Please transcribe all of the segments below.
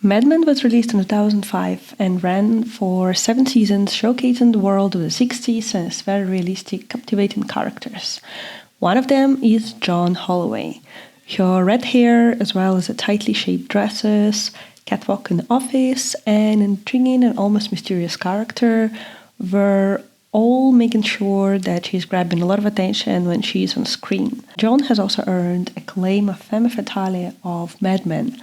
Madmen was released in 2005 and ran for 7 seasons, showcasing the world of the 60s and its very realistic, captivating characters. One of them is Joan Holloway. Her red hair, as well as the tightly shaped dresses, catwalk in the office, and intriguing and almost mysterious character were all making sure that she's grabbing a lot of attention when she's on screen. Joan has also earned acclaim of femmefatale of Mad Men.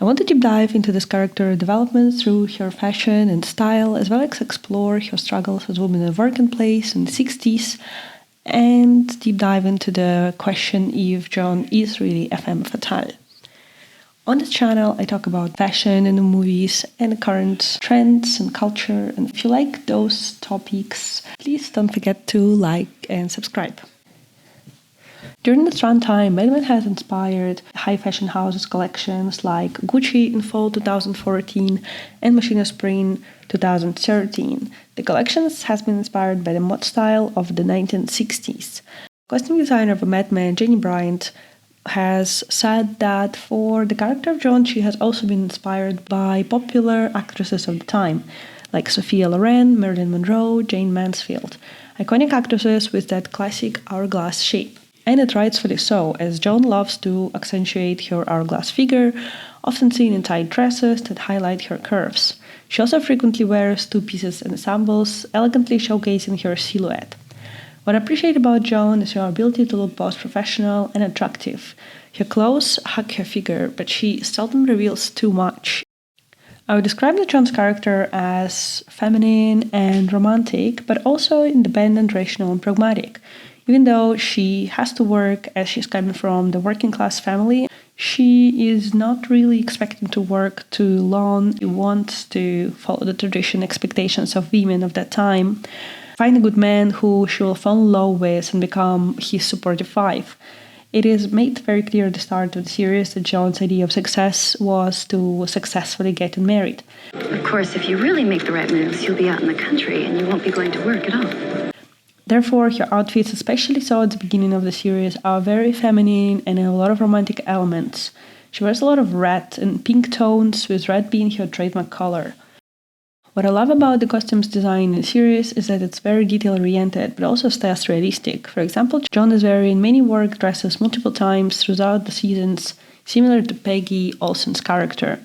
I want to deep dive into this character development through her fashion and style, as well as explore her struggles as a woman in the working place in the 60s, and deep dive into the question if Joan is really a femme fatale. On this channel, I talk about fashion in the movies and current trends and culture. And if you like those topics, please don't forget to like and subscribe. During this runtime, Madmen has inspired high fashion houses collections like Gucci in fall 2014 and Machina Spring 2013. The collections has been inspired by the mod style of the 1960s. Costume designer of Mad Men, Jenny Bryant, has said that for the character of Joan, she has also been inspired by popular actresses of the time, like Sophia Loren, Marilyn Monroe, Jane Mansfield, iconic actresses with that classic hourglass shape. And it rightfully so, as Joan loves to accentuate her hourglass figure, often seen in tight dresses that highlight her curves. She also frequently wears two pieces ensembles, elegantly showcasing her silhouette. What I appreciate about Joan is her ability to look both professional and attractive. Her clothes hug her figure, but she seldom reveals too much. I would describe the Joan's character as feminine and romantic, but also independent, rational, and pragmatic. Even though she has to work as she's coming from the working class family, she is not really expecting to work too long. She wants to follow the traditional expectations of women of that time, find a good man who she will fall in love with and become his supportive wife. It is made very clear at the start of the series that Joan's idea of success was to successfully get married. Of course, if you really make the right moves, you'll be out in the country and you won't be going to work at all. Therefore, her outfits, especially so at the beginning of the series, are very feminine and have a lot of romantic elements. She wears a lot of red and pink tones, with red being her trademark color. What I love about the costumes design in the series is that it's very detail-oriented, but also styles realistic. For example, Joan is wearing many work dresses multiple times throughout the seasons, similar to Peggy Olsen's character.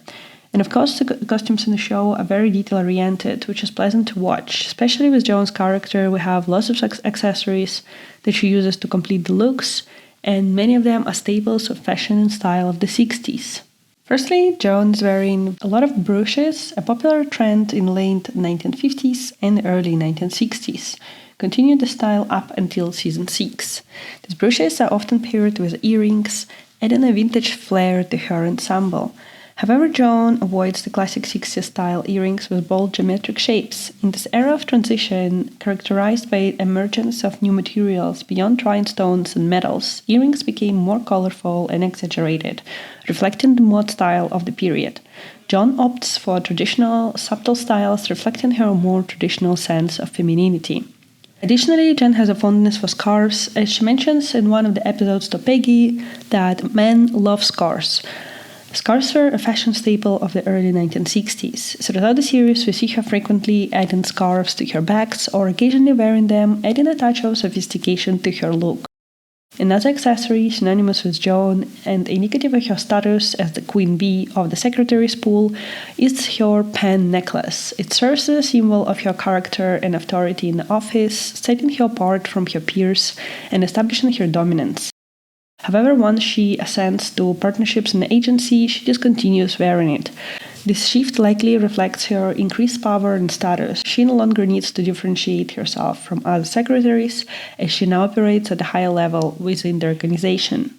And of course, the costumes in the show are very detail-oriented, which is pleasant to watch. Especially with Joan's character, we have lots of accessories that she uses to complete the looks, and many of them are staples of fashion and style of the 60s. Firstly, Joan is wearing a lot of brooches, a popular trend in late 1950s and early 1960s. Continued the style up until season 6. These brooches are often paired with earrings, adding a vintage flair to her ensemble. However, Joan avoids the classic 60s style earrings with bold geometric shapes. In this era of transition, characterized by the emergence of new materials beyond rhinestones and metals, earrings became more colorful and exaggerated, reflecting the mod style of the period. Joan opts for traditional, subtle styles, reflecting her more traditional sense of femininity. Additionally, Jen has a fondness for scarves, as she mentions in one of the episodes to Peggy that men love scarves. Scarves were a fashion staple of the early 1960s. So throughout the series, we see her frequently adding scarves to her bags or occasionally wearing them, adding a touch of sophistication to her look. Another accessory synonymous with Joan and indicative of her status as the queen bee of the secretary's pool is her pen necklace. It serves as a symbol of her character and authority in the office, setting her apart from her peers and establishing her dominance. However, once she ascends to partnerships in the agency, she discontinues wearing it. This shift likely reflects her increased power and status. She no longer needs to differentiate herself from other secretaries, as she now operates at a higher level within the organization.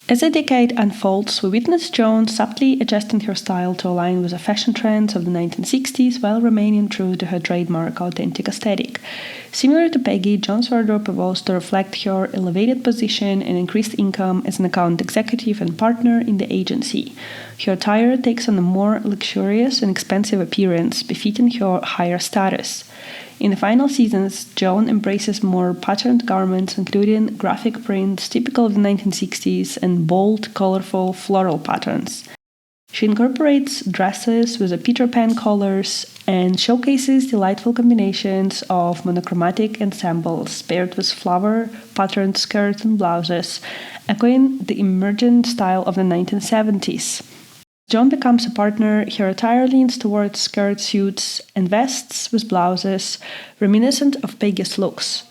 As the decade unfolds, we witness Joan subtly adjusting her style to align with the fashion trends of the 1960s while remaining true to her trademark authentic aesthetic. Similar to Peggy, Joan's wardrobe evolves to reflect her elevated position and increased income as an account executive and partner in the agency. Her attire takes on a more luxurious and expensive appearance, befitting her higher status. In the final seasons, Joan embraces more patterned garments, including graphic prints typical of the 1960s and bold, colorful floral patterns. She incorporates dresses with the Peter Pan colors and showcases delightful combinations of monochromatic ensembles paired with flower-patterned skirts and blouses, echoing the emergent style of the 1970s. Joan becomes a partner, her attire leans towards skirt suits and vests with blouses, reminiscent of Peggy's looks.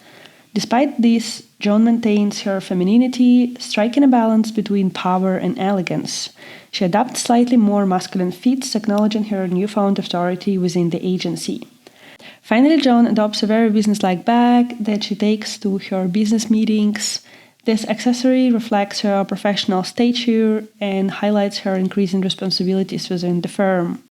Despite this, Joan maintains her femininity, striking a balance between power and elegance. She adopts slightly more masculine feats, acknowledging her newfound authority within the agency. Finally, Joan adopts a very businesslike bag that she takes to her business meetings. This accessory reflects her professional stature and highlights her increasing responsibilities within the firm.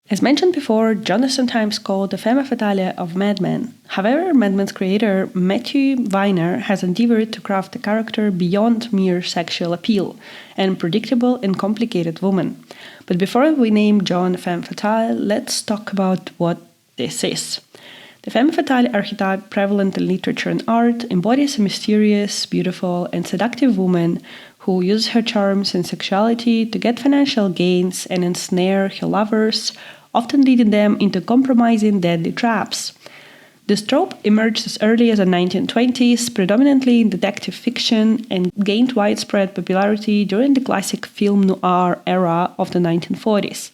As mentioned before, Joan is sometimes called the femme fatale of Mad Men. However, Mad Men's creator Matthew Weiner has endeavored to craft a character beyond mere sexual appeal, an predictable and complicated woman. But before we name Joan femme fatale, let's talk about what this is. The femme fatale archetype, prevalent in literature and art, embodies a mysterious, beautiful, and seductive woman who uses her charms and sexuality to get financial gains and ensnare her lovers, often leading them into compromising, deadly traps. This trope emerged as early as the 1920s, predominantly in detective fiction, and gained widespread popularity during the classic film noir era of the 1940s.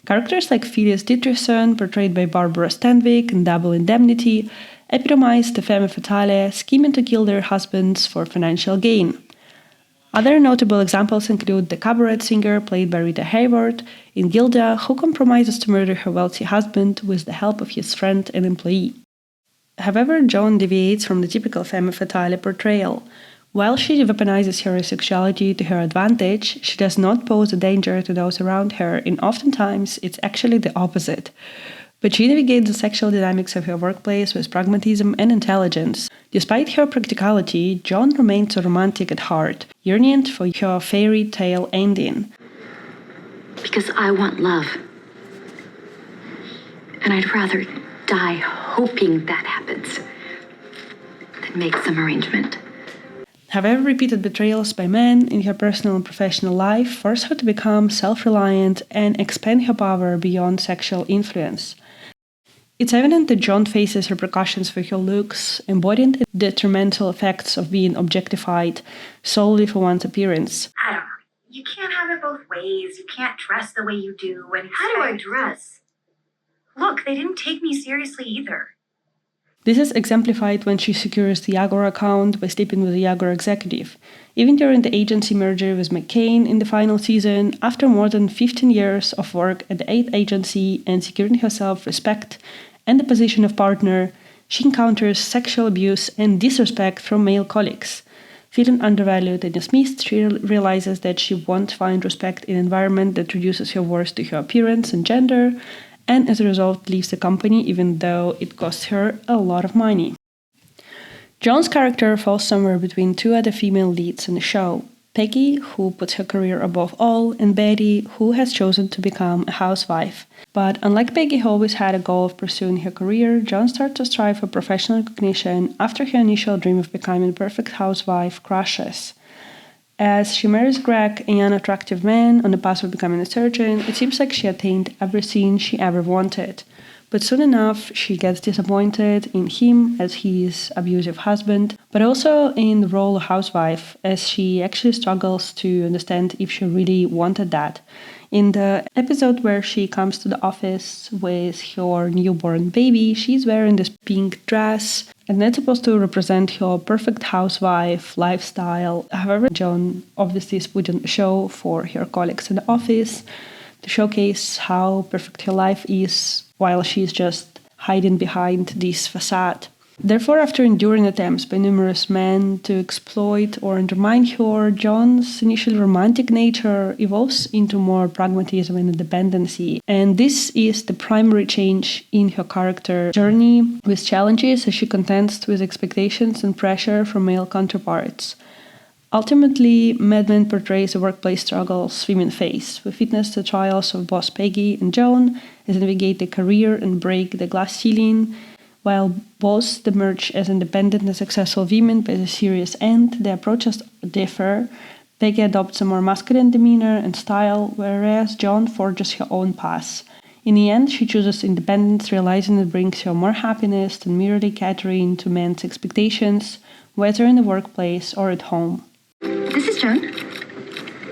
Characters like Phyllis Dietrichson, portrayed by Barbara Stanwyck in Double Indemnity, epitomized the femme fatale, scheming to kill their husbands for financial gain. Other notable examples include the cabaret singer played by Rita Hayworth in Gilda, who compromises to murder her wealthy husband with the help of his friend and employee. However, Joan deviates from the typical femme fatale portrayal. While she weaponizes her sexuality to her advantage, she does not pose a danger to those around her, and oftentimes it's actually the opposite. But she navigates the sexual dynamics of her workplace with pragmatism and intelligence. Despite her practicality, Joan remains a romantic at heart, yearning for her fairy tale ending. Because I want love. And I'd rather die hoping that happens than make some arrangement. However, repeated betrayals by men in her personal and professional life force her to become self-reliant and expand her power beyond sexual influence. It's evident that Joan faces repercussions for her looks, embodying the detrimental effects of being objectified solely for one's appearance. I don't know. You can't have it both ways. You can't dress the way you do and How do I dress? Look, they didn't take me seriously either. This is exemplified when she secures the Jaguar account by sleeping with the Jaguar executive. Even during the agency merger with McCain in the final season, after more than 15 years of work at the 8th agency and securing herself respect and the position of partner, she encounters sexual abuse and disrespect from male colleagues. Feeling undervalued and dismissed, she realizes that she won't find respect in an environment that reduces her worth to her appearance and gender, and as a result leaves the company even though it costs her a lot of money. Joan's character falls somewhere between two other female leads in the show, Peggy, who puts her career above all, and Betty, who has chosen to become a housewife. But unlike Peggy, who always had a goal of pursuing her career, Joan starts to strive for professional recognition after her initial dream of becoming a perfect housewife crashes. As she marries Greg, a young attractive man on the path of becoming a surgeon, it seems like she attained everything she ever wanted. But soon enough, she gets disappointed in him as his abusive husband, but also in the role of housewife, as she actually struggles to understand if she really wanted that. In the episode where she comes to the office with her newborn baby, she's wearing this pink dress, and that's supposed to represent her perfect housewife lifestyle. However, Joan obviously is put on a show for her colleagues in the office to showcase how perfect her life is, while she's just hiding behind this facade. Therefore, after enduring attempts by numerous men to exploit or undermine her, Joan's initially romantic nature evolves into more pragmatism and independency. And this is the primary change in her character journey, with challenges as she contends with expectations and pressure from male counterparts. Ultimately, Mad Men portrays the workplace struggles women face. We witness the trials of both Peggy and Joan as they navigate their career and break the glass ceiling. While both emerge as independent and successful women by the series end, their approaches differ, Peggy adopts a more masculine demeanor and style, whereas Joan forges her own path. In the end, she chooses independence, realizing it brings her more happiness than merely catering to men's expectations, whether in the workplace or at home. This is Joan.